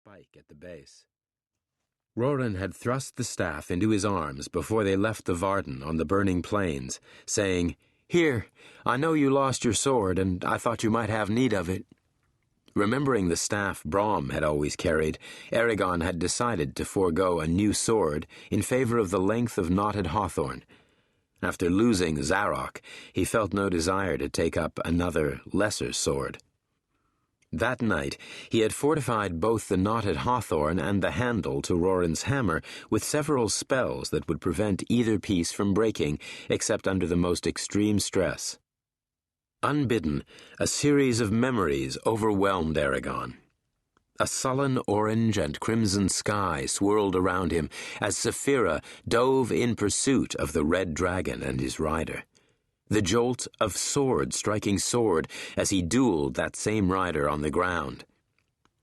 spike at the base. Roran had thrust the staff into his arms before they left the Varden on the burning plains, saying, "Here, I know you lost your sword, and I thought you might have need of it." Remembering the staff Brom had always carried, Eragon had decided to forego a new sword in favor of the length of knotted hawthorn. After losing Zarok, he felt no desire to take up another, lesser sword. That night, he had fortified both the knotted hawthorn and the handle to Roran's hammer with several spells that would prevent either piece from breaking, except under the most extreme stress. Unbidden, a series of memories overwhelmed Eragon. A sullen orange and crimson sky swirled around him as Saphira dove in pursuit of the red dragon and his rider. The jolt of sword striking sword as he dueled that same rider on the ground.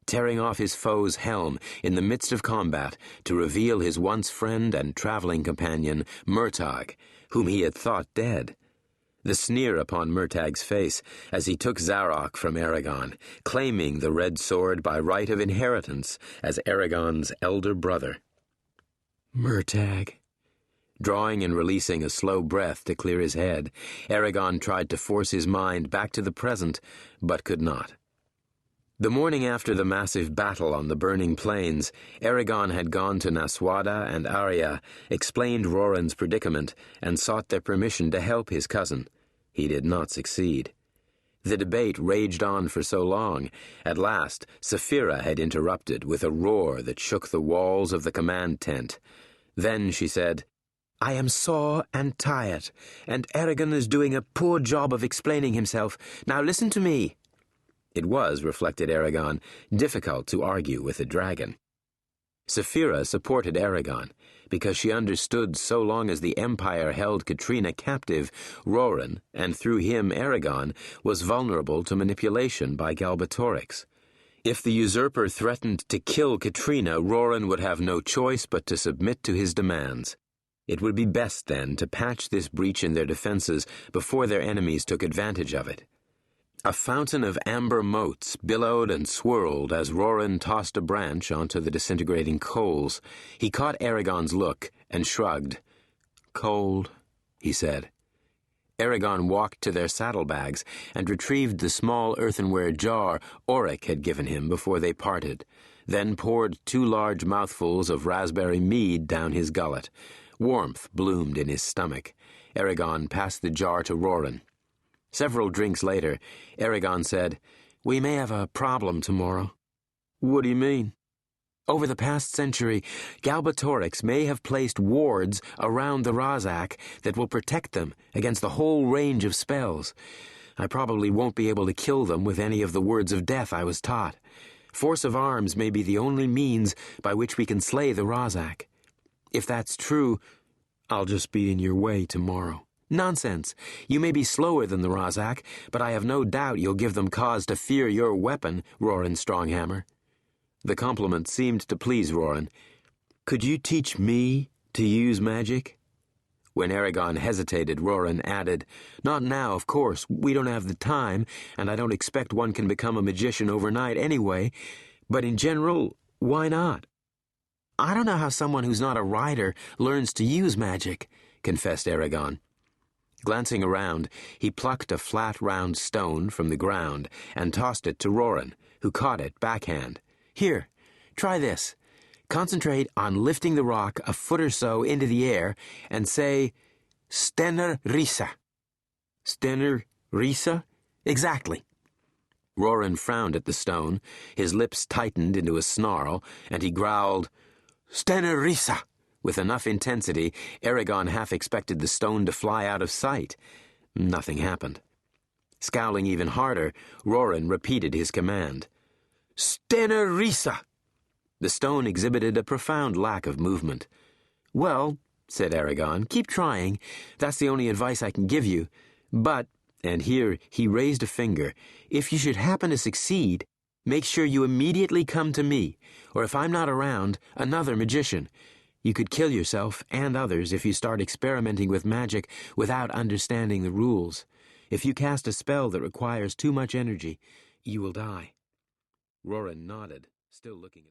Tearing off his foe's helm in the midst of combat to reveal his once friend and traveling companion, Murtagh, whom he had thought dead. The sneer upon Murtagh's face as he took Zarok from Eragon, claiming the red sword by right of inheritance as Eragon's elder brother. Murtagh. Drawing and releasing a slow breath to clear his head, Eragon tried to force his mind back to the present, but could not. The morning after the massive battle on the burning plains, Eragon had gone to Naswada and Arya, explained Roran's predicament, and sought their permission to help his cousin. He did not succeed. The debate raged on for so long. At last, Saphira had interrupted with a roar that shook the walls of the command tent. Then she said, "I am sore and tired, and Eragon is doing a poor job of explaining himself. Now listen to me." It was, reflected Eragon, difficult to argue with a dragon. Saphira supported Eragon, because she understood so long as the Empire held Katrina captive, Roran, and through him Eragon, was vulnerable to manipulation by Galbatorix. If the usurper threatened to kill Katrina, Roran would have no choice but to submit to his demands. It would be best, then, to patch this breach in their defenses before their enemies took advantage of it. A fountain of amber motes billowed and swirled as Roran tossed a branch onto the disintegrating coals. He caught Eragon's look and shrugged. "Cold," he said. Eragon walked to their saddlebags and retrieved the small earthenware jar Auric had given him before they parted, then poured 2 large mouthfuls of raspberry mead down his gullet. Warmth bloomed in his stomach. Eragon passed the jar to Roran. Several drinks later, Eragon said, "We may have a problem tomorrow." "What do you mean?" "Over the past century, Galbatorix may have placed wards around the Razak that will protect them against the whole range of spells. I probably won't be able to kill them with any of the words of death I was taught. Force of arms may be the only means by which we can slay the Razak. If that's true, I'll just be in your way tomorrow." "Nonsense. You may be slower than the Razak, but I have no doubt you'll give them cause to fear your weapon, Roran Stronghammer." The compliment seemed to please Roran. "Could you teach me to use magic?" When Eragon hesitated, Roran added, "Not now, of course. We don't have the time, and I don't expect one can become a magician overnight anyway. But in general, why not?" "I don't know how someone who's not a rider learns to use magic," confessed Eragon. Glancing around, he plucked a flat, round stone from the ground and tossed it to Roran, who caught it backhand. "Here, try this. Concentrate on lifting the rock a foot or so into the air and say, 'Stenner Risa.'" "Stenner Risa?" "Exactly." Roran frowned at the stone, his lips tightened into a snarl, and he growled, "Stenner Risa." With enough intensity, Eragon half expected the stone to fly out of sight. Nothing happened. Scowling even harder, Roran repeated his command. "Stenner Risa!" The stone exhibited a profound lack of movement. "Well," said Eragon, "keep trying. That's the only advice I can give you. But," and here he raised a finger, "if you should happen to succeed, make sure you immediately come to me, or if I'm not around, another magician. You could kill yourself and others if you start experimenting with magic without understanding the rules. If you cast a spell that requires too much energy, you will die." Roran nodded, still looking at